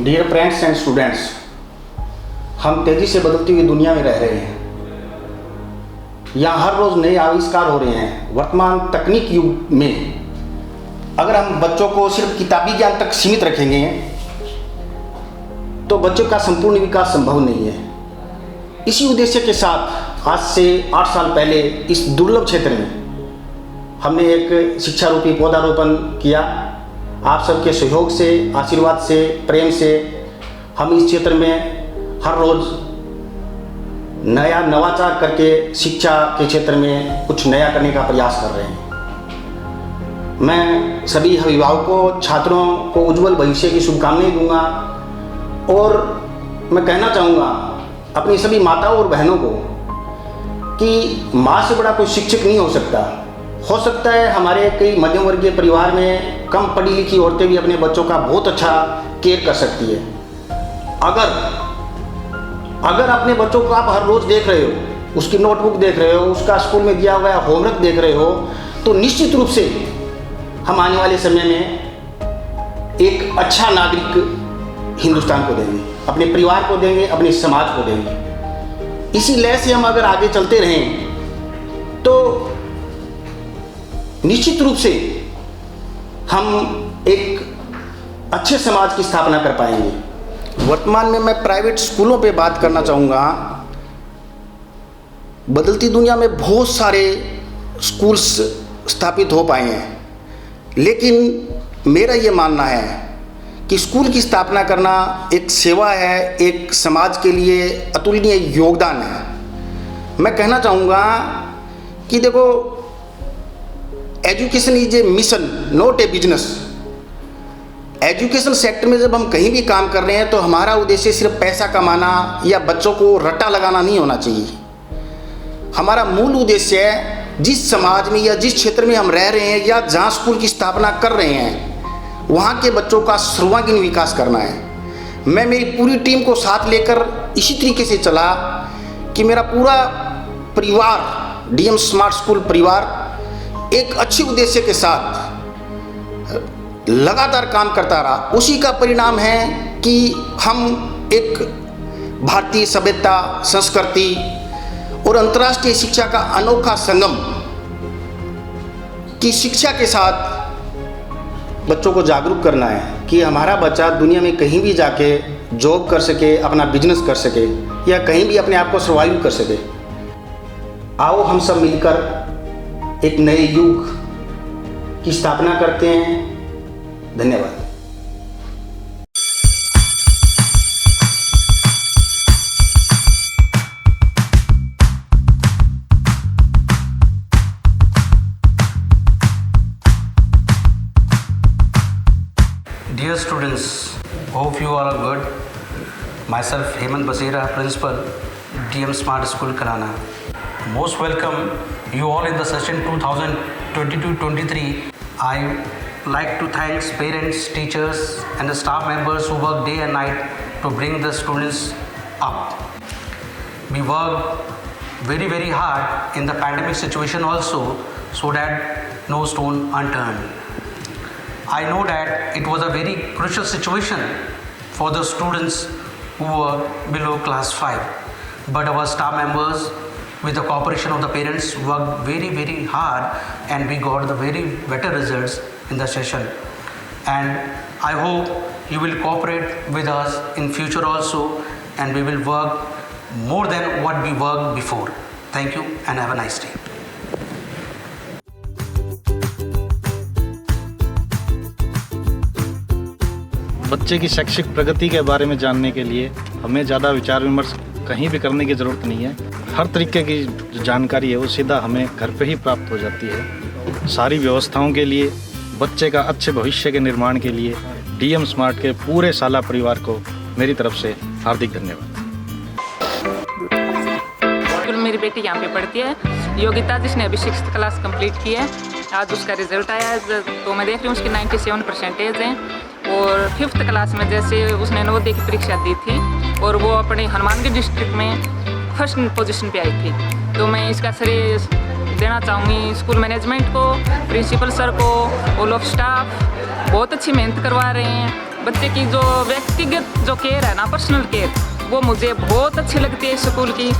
Dear friends and students, हम तेज़ी से बदलती हुई दुनिया में रह रहे हैं। यहाँ हर रोज़ नए आविष्कार हो रहे हैं। वर्तमान तकनीक युग में अगर हम बच्चों को सिर्फ किताबी ज्ञान तक सीमित रखेंगे तो बच्चों का संपूर्ण विकास संभव नहीं है। इसी उद्देश्य के साथ आज से 8 साल पहले इस दुर्लभ क्षेत्र में हमने एक शिक्षा रूपी पौधारोपण किया। आप सबके सहयोग से, आशीर्वाद से, प्रेम से हम इस क्षेत्र में हर रोज़ नया नवाचार करके शिक्षा के क्षेत्र में कुछ नया करने का प्रयास कर रहे हैं। मैं सभी अभिभावकों, छात्रों को उज्जवल भविष्य की शुभकामनाएं दूंगा और मैं कहना चाहूँगा अपनी सभी माताओं और बहनों को कि माँ से बड़ा कोई शिक्षक नहीं हो सकता। हो सकता है हमारे कई मध्यम वर्गीय परिवार में कम पढ़ी लिखी औरतें भी अपने बच्चों का बहुत अच्छा केयर कर सकती है। अगर अपने बच्चों को आप हर रोज़ देख रहे हो, उसकी नोटबुक देख रहे हो, उसका स्कूल में दिया हुआ होमवर्क देख रहे हो, तो निश्चित रूप से हम आने वाले समय में एक अच्छा नागरिक हिंदुस्तान को देंगे, अपने परिवार को देंगे, अपने समाज को देंगे। इसी लय से हम अगर आगे चलते रहें तो निश्चित रूप से हम एक अच्छे समाज की स्थापना कर पाएंगे। वर्तमान में मैं प्राइवेट स्कूलों पे बात करना चाहूँगा। बदलती दुनिया में बहुत सारे स्कूल्स स्थापित हो पाए हैं, लेकिन मेरा ये मानना है कि स्कूल की स्थापना करना एक सेवा है, एक समाज के लिए अतुलनीय योगदान है। मैं कहना चाहूँगा कि देखो, education is a mission not a business. Education sector में जब हम कहीं भी काम कर रहे हैं तो हमारा उद्देश्य सिर्फ पैसा कमाना या बच्चों को रट्टा लगाना नहीं होना चाहिए। हमारा मूल उद्देश्य है जिस समाज में या जिस क्षेत्र में हम रह रहे हैं या जहाँ स्कूल की स्थापना कर रहे हैं वहाँ के बच्चों का सर्वांगीण विकास करना है। मैं मेरी पूरी टीम को साथ लेकर इसी तरीके से चला कि मेरा पूरा परिवार, डीएम स्मार्ट स्कूल परिवार एक अच्छे उद्देश्य के साथ लगातार काम करता रहा। उसी का परिणाम है कि हम एक भारतीय सभ्यता, संस्कृति और अंतर्राष्ट्रीय शिक्षा का अनोखा संगम की शिक्षा के साथ बच्चों को जागरूक करना है कि हमारा बच्चा दुनिया में कहीं भी जाके जॉब कर सके, अपना बिजनेस कर सके या कहीं भी अपने आप को सर्वाइव कर सके। आओ हम सब मिलकर एक नए युग की स्थापना करते हैं। धन्यवाद। Dear students, hope you all are good. Myself Hemant Basira, Principal, DM Smart School Karana. Most welcome you all in the session 2022-23. I like to thank parents, teachers and the staff members who work day and night to bring the students up. We work very, very hard in the pandemic situation also so that no stone unturned. I know that it was a very crucial situation for the students who were below class 5, but our staff members with the cooperation of the parents worked very, very hard and we got the very better results in the session. And I hope you will cooperate with us in future also and we will work more than what we worked before. Thank you and have a nice day. बच्चे की शैक्षिक प्रगति के बारे में जानने के लिए हमें ज़्यादा विचार विमर्श कहीं भी करने की ज़रूरत नहीं है। हर तरीके की जो जानकारी है वो सीधा हमें घर पे ही प्राप्त हो जाती है। सारी व्यवस्थाओं के लिए, बच्चे का अच्छे भविष्य के निर्माण के लिए डीएम स्मार्ट के पूरे शाला परिवार को मेरी तरफ से हार्दिक धन्यवाद। मेरी बेटी यहाँ पे पढ़ती है, योगिता, जिसने अभी 6th क्लास कंप्लीट की है। आज उसका रिजल्ट आया है तो मैं देख रही हूँ उसकी 97% है और 5th क्लास में जैसे उसने नवोदय की परीक्षा दी थी और वो अपने हनुमानगढ़ डिस्ट्रिक्ट में 1st पोजीशन पे आई थी। तो मैं इसका श्रेय देना चाहूँगी स्कूल मैनेजमेंट को, प्रिंसिपल सर को, ऑल ऑफ स्टाफ। बहुत अच्छी मेहनत करवा रहे हैं, बच्चे की जो व्यक्तिगत जो केयर है ना, पर्सनल केयर, वो मुझे बहुत अच्छी लगती है स्कूल की।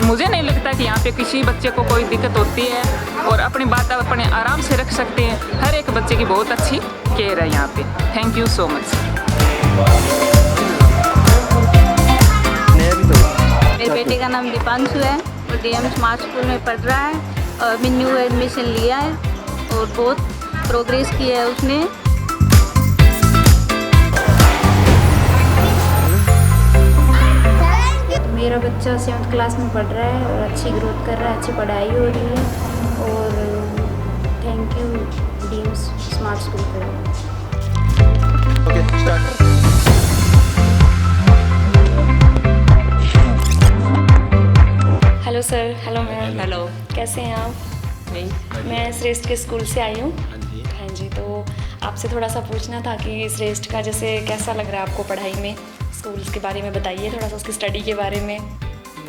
मुझे नहीं लगता कि यहाँ पे किसी बच्चे को कोई दिक्कत होती है और अपनी बात अपने आराम से रख सकते हैं। हर एक बच्चे की बहुत अच्छी केयर है यहाँ पे। Thank you so much. मेरे बेटे का नाम दीपांशु है और डीएम स्मार्ट स्कूल में पढ़ रहा है और अभी न्यू एडमिशन लिया है और बहुत प्रोग्रेस किया है उसने। मेरा बच्चा 7th क्लास में पढ़ रहा है और अच्छी ग्रोथ कर रहा है, अच्छी पढ़ाई हो रही है और thank you DM smart school पर। Okay, start. Hello sir. Hello ma'am. Hello, कैसे हैं आप? मैं श्रेष्ठ के स्कूल से आई हूँ। हाँ जी, तो आपसे थोड़ा सा पूछना था कि श्रेष्ठ का जैसे कैसा लग रहा है आपको पढ़ाई में? स्कूल्स के बारे में बताइए थोड़ा सा, उसकी स्टडी के बारे में।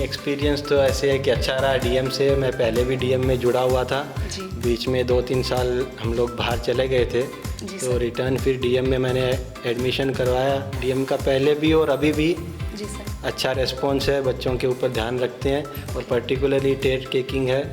एक्सपीरियंस तो ऐसे है कि अच्छा रहा डीएम से। मैं पहले भी डीएम में जुड़ा हुआ था जी। बीच में 2-3 साल हम लोग बाहर चले गए थे, तो रिटर्न फिर डीएम में मैंने एडमिशन करवाया। डीएम का पहले भी और अभी भी जी सर। अच्छा रिस्पॉन्स है, बच्चों के ऊपर ध्यान रखते हैं और पर्टिकुलरली टेस्ट टेकिंग है।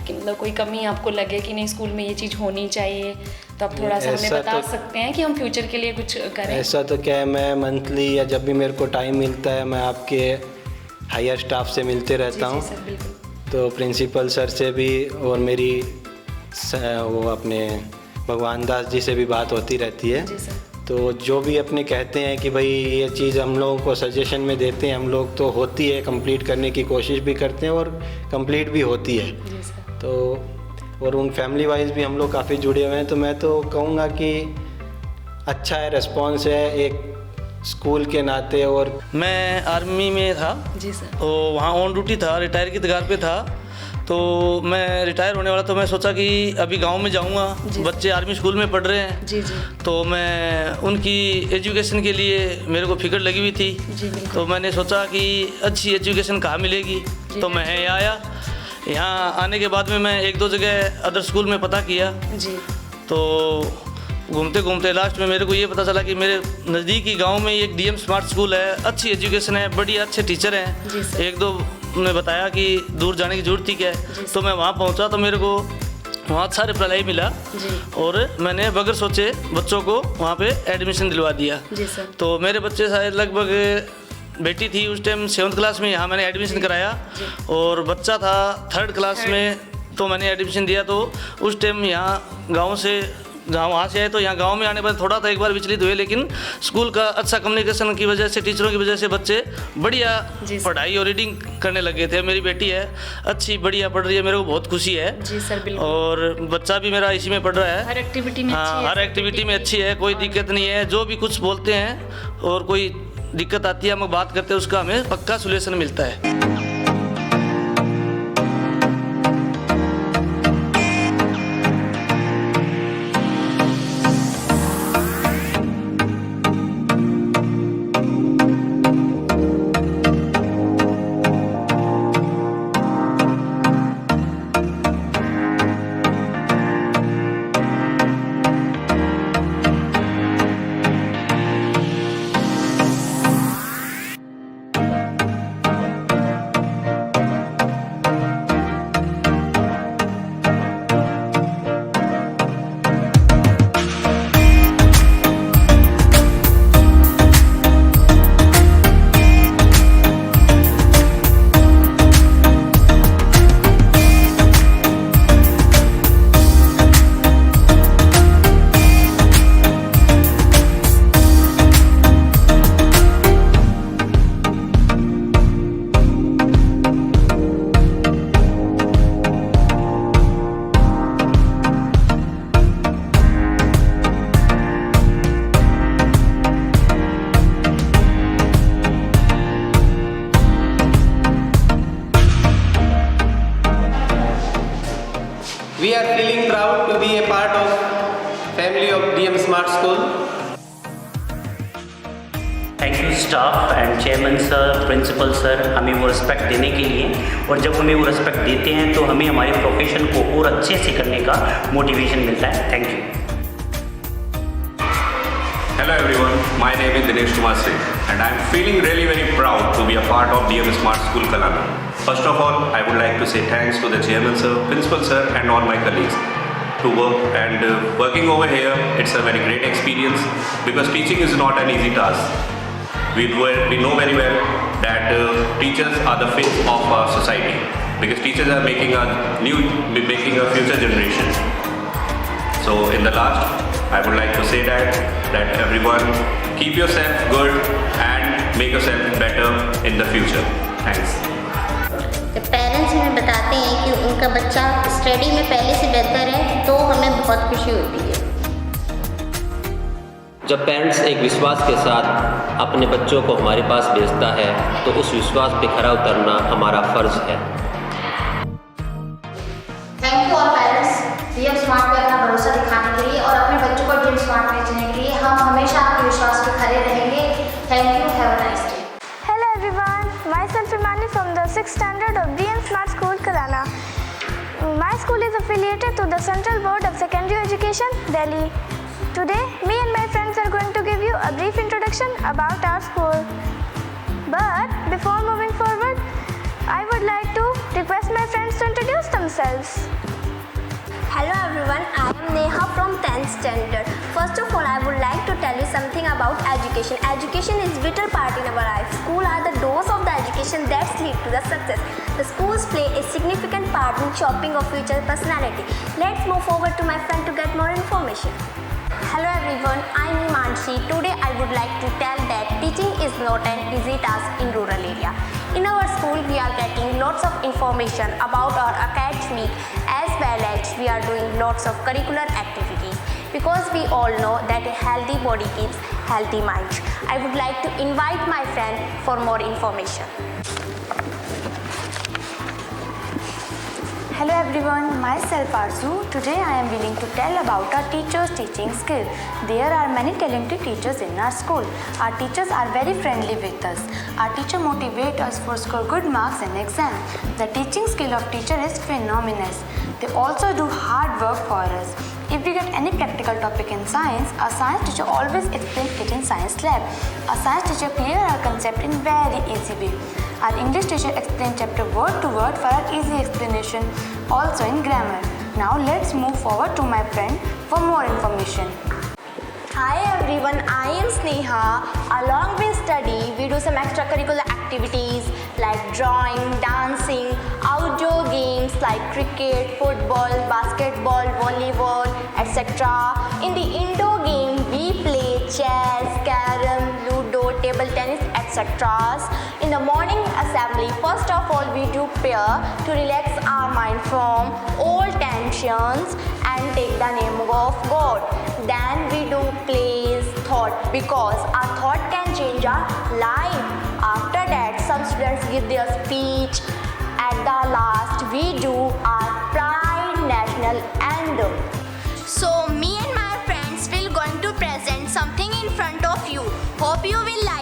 कि मतलब कोई कमी आपको लगे कि नहीं स्कूल में ये चीज़ होनी चाहिए, तो आप थोड़ा सा हमें बता सकते हैं कि हम फ्यूचर के लिए कुछ करें? ऐसा तो क्या है, मैं मंथली या जब भी मेरे को टाइम मिलता है मैं आपके हायर स्टाफ से मिलते रहता हूँ। तो प्रिंसिपल सर से भी और मेरी वो अपने भगवान दास जी से भी बात होती रहती है। जी सर। तो जो भी अपने कहते हैं कि भाई ये चीज़ हम लोगों को सजेशन में देते हैं हम लोग, तो होती है, कंप्लीट करने की कोशिश भी करते हैं और कंप्लीट भी होती है। जी सर। तो और उन फैमिली वाइज भी हम लोग काफ़ी जुड़े हुए हैं। तो मैं तो कहूँगा कि अच्छा है, रिस्पॉन्स है एक स्कूल के नाते। और मैं आर्मी में था जी सर। तो वहाँ ऑन ड्यूटी था, रिटायर की कगार पे था। तो मैं रिटायर होने वाला, तो मैं सोचा कि अभी गांव में जाऊंगा, बच्चे आर्मी स्कूल में पढ़ रहे हैं। जी जी। तो मैं उनकी एजुकेशन के लिए मेरे को फिक्र लगी हुई थी। जी, तो मैंने सोचा कि अच्छी एजुकेशन कहाँ मिलेगी, तो मैं यहाँ आया। यहाँ आने के बाद में मैं 1-2 जगह अदर स्कूल में पता किया। जी। तो घूमते घूमते लास्ट में मेरे को ये पता चला कि मेरे नज़दीकी गांव में एक डीएम स्मार्ट स्कूल है, अच्छी एजुकेशन है, बढ़िया अच्छे टीचर हैं। 1-2 ने बताया कि दूर जाने की ज़रूरत थी क्या है, तो मैं वहाँ पहुँचा तो मेरे को वहाँ अच्छा रिप्लाई मिला और मैंने बगैर सोचे बच्चों को वहाँ पे एडमिशन दिलवा दिया। जी सर। तो मेरे बच्चे शायद लगभग, बेटी थी उस टाइम 7th क्लास में, यहाँ मैंने एडमिशन कराया और बच्चा था 3rd क्लास में, तो मैंने एडमिशन दिया। तो उस टाइम यहाँ गाँव से जहाँ वहाँ से आए, तो यहाँ गांव में आने पर थोड़ा तो एक बार विचलित हुए, लेकिन स्कूल का अच्छा कम्युनिकेशन की वजह से, टीचरों की वजह से बच्चे बढ़िया पढ़ाई और रीडिंग करने लगे थे। मेरी बेटी है अच्छी बढ़िया पढ़ रही है, मेरे को बहुत खुशी है। जी सर, बिल्कुल। और बच्चा भी मेरा इसी में पढ़ रहा है, हर एक्टिविटी में हाँ, हर एक्टिविटी में अच्छी है, कोई दिक्कत नहीं है। जो भी कुछ बोलते हैं और कोई दिक्कत आती है, हम बात करते हैं, उसका हमें पक्का सोल्यूशन मिलता है। We are feeling proud to be a part of family of DM Smart School. Thank you staff and chairman sir, principal sir, हमें वो रिस्पेक्ट देने के लिए। और जब हमें वो रिस्पेक्ट देते हैं तो हमें हमारे प्रोफेशन को और अच्छे से करने का मोटिवेशन मिलता है। Thank you. Hello everyone, my name is Dinesh Kumar Singh and I am feeling really very proud to be a part of DM Smart School Kalana. First of all, I would like to say thanks to the chairman sir, principal sir and all my colleagues to work and working over here. It's a very great experience because teaching is not an easy task. We know very well that teachers are the face of our society because teachers are making a future generation. So in the last, I would like to say that everyone keep yourself good and make yourself better in the future. Thanks. जब parents हमें बताते हैं कि उनका बच्चा study में पहले से बेहतर है तो हमें बहुत खुशी होती है। जब पेरेंट्स एक विश्वास के साथ अपने बच्चों को हमारे पास भेजता है तो उस विश्वास पे खरा उतरना हमारा फ़र्ज़ है। Thank you all parents, DM smart पे अपना भरोसा दिखाने के लिए और अपने बच्चों को डीएम स्मार्ट भेजने के लिए। हम हमेशा आपके विश्वास पे खड़े रहेंगे। Thank you, have a nice day. Hello everyone, myself Imani from the 6th standard of DM Smart School Kalana. My school is affiliated to the Central Board of Secondary Education, Delhi. Today, me and my friends are going to give you a brief introduction about our school. But before moving forward, I would like to request my friends to introduce themselves. Hello everyone, I am Neha from 10th standard. First of all, I would like to tell you something about education. Education is a vital part in our life. School are the doors of the education that lead to the success. The schools play a significant part in shaping of future personality. Let's move forward to my friend to get more information. Hello everyone, I am Imanshi. Today I would like to tell that teaching is not an easy task in rural area. In our school we are getting lots of information about our academic as well as we are doing lots of curricular activities because we all know that a healthy body keeps healthy mind. I would like to invite my friend for more information. Hello everyone, myself Arzu. Today I am willing to tell about our teachers' teaching skill. There are many talented teachers in our school. Our teachers are very friendly with us. Our teacher motivate us for score good marks in exam. The teaching skill of teacher is phenomenal. They also do hard work for us. If we get any practical topic in science, our science teacher always explains it in science lab. Our science teacher clear our concept in very easy way. Our English teacher explains chapter word to word for our easy explanation, also in grammar. Now let's move forward to my friend for more information. Hi everyone, I am Sneha. Along with study, we do some extracurricular activities like drawing, dancing, outdoor games like cricket, football, basketball, volleyball, etc. In the indoor game, we play chess, carom, ludo, table tennis, etc. In the morning assembly, first of all, we do prayer to relax our mind from all tensions and take the name of God. Then we do plays, thought, because our thought can change our life. After that, some students give their speech. At the last, we do our pride national anthem. So me and my friends will going to present something in front of you. Hope you will like